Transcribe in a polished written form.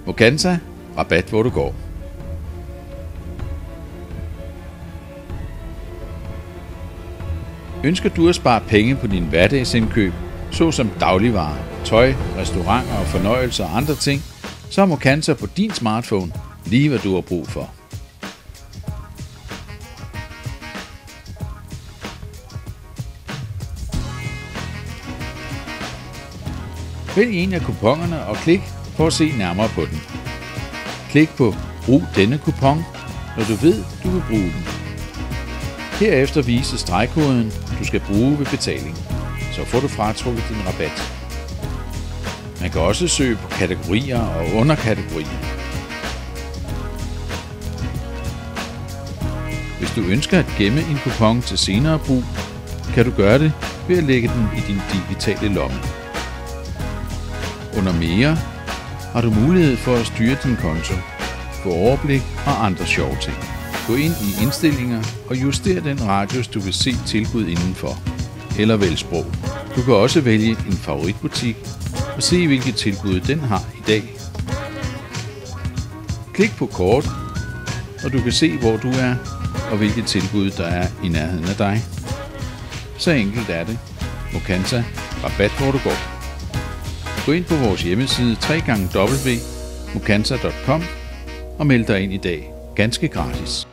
Mokansa, rabat hvor du går. Ønsker du at spare penge på dine hverdagsindkøb, såsom dagligvarer, tøj, restauranter og fornøjelser og andre ting, så er Mokansa på din smartphone lige hvad du har brug for. Vælg en af kuponerne og klik for at se nærmere på den. Klik på Brug denne kupon, når du ved, du vil bruge den. Herefter vises stregkoden, du skal bruge ved betaling. Så får du fratrukket din rabat. Man kan også søge på kategorier og underkategorier. Hvis du ønsker at gemme en kupon til senere brug, kan du gøre det ved at lægge den i din digitale lomme. Under mere har du mulighed for at styre din konto, få overblik og andre sjove ting. Gå ind i indstillinger og juster den radius, du vil se tilbud indenfor, eller vælg sprog. Du kan også vælge en favoritbutik og se, hvilke tilbud den har i dag. Klik på kort, og du kan se, hvor du er og hvilke tilbud der er i nærheden af dig. Så enkelt er det. Mokansa, rabat hvor du går. Gå ind på vores hjemmeside www.mokansa.com og meld dig ind i dag. Ganske gratis.